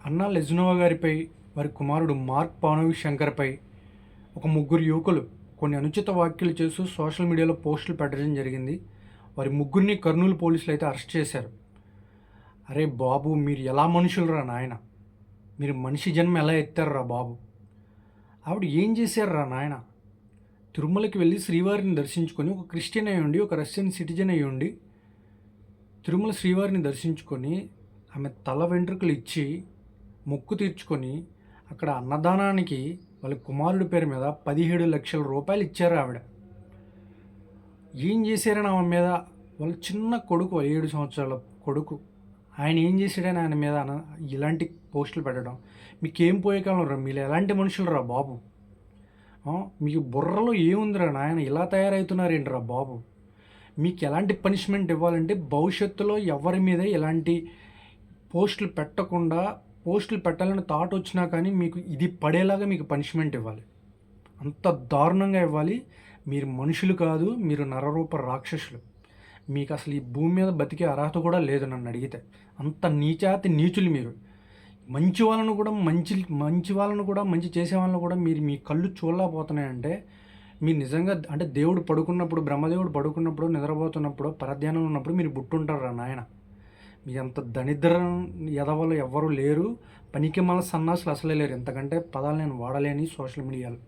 అన్నా లెజ్నోవా గారిపై, వారి కుమారుడు మార్క్ పానోవి శంకర్పై ఒక ముగ్గురు యువకులు కొన్ని అనుచిత వ్యాఖ్యలు చేస్తూ సోషల్ మీడియాలో పోస్టులు పెట్టడం జరిగింది. వారి ముగ్గురిని కర్నూలు పోలీసులు అయితే అరెస్ట్ చేశారు. అరే బాబు, మీరు ఎలా మనుషులరా నాయన? మీరు మనిషి జన్మ ఎలా ఎత్తారురా బాబు? ఆవిడ ఏం చేశారురా నాయన? తిరుమలకి వెళ్ళి శ్రీవారిని దర్శించుకొని, ఒక క్రిస్టియన్ అయి ఉండి, ఒక రష్యన్ సిటిజన్ అయి ఉండి, తిరుమల శ్రీవారిని దర్శించుకొని ఆమె తల వెంట్రుకలు ఇచ్చి మొక్కు తీర్చుకొని అక్కడ అన్నదానానికి వాళ్ళ కుమారుడి పేరు మీద 17 లక్షల రూపాయలు ఇచ్చారు ఆవిడ. ఏం చేశారని ఆమె మీద? వాళ్ళ చిన్న కొడుకు, 7 సంవత్సరాల కొడుకు, ఆయన ఏం చేశాడని ఆయన మీద ఇలాంటి పోస్టులు పెట్టడం? మీకేం పోయే కాలం రా? మీరు ఎలాంటి మనుషులు రా బాబు? మీకు బుర్రలో ఏముందిరా నాయన? ఇలా తయారవుతున్నారేంటిరా బాబు? మీకు ఎలాంటి పనిష్మెంట్ ఇవ్వాలంటే భవిష్యత్తులో ఎవరి మీద ఎలాంటి పోస్టులు పెట్టకుండా, పోస్టులు పెట్టాలని థాట్ వచ్చినా కానీ మీకు ఇది పడేలాగా మీకు పనిష్మెంట్ ఇవ్వాలి. అంత దారుణంగా ఇవ్వాలి. మీరు మనుషులు కాదు, మీరు నరరూప రాక్షసులు. మీకు అసలు ఈ భూమి మీద బతికే అర్హత కూడా లేదు నన్ను అడిగితే. అంత నీచాతి నీచులు మీరు. మంచి వాళ్ళను కూడా మంచి చేసే వాళ్ళను కూడా మీరు మీ కళ్ళు చూడలేకపోతున్నాయంటే మీరు నిజంగా అంటే దేవుడు పడుకున్నప్పుడు, బ్రహ్మదేవుడు పడుకున్నప్పుడు, నిద్రపోతున్నప్పుడు, పరధ్యానంలో ఉన్నప్పుడు మీరు బుట్టుంటారా నాయన? మీ అంత దరిద్రం ఎదవలు ఎవ్వరూ లేరు. పనికి మళ్ళీ సన్నాసులు అసలే లేరు. ఎంతకంటే పదాలు నేను వాడలేని సోషల్ మీడియాలో.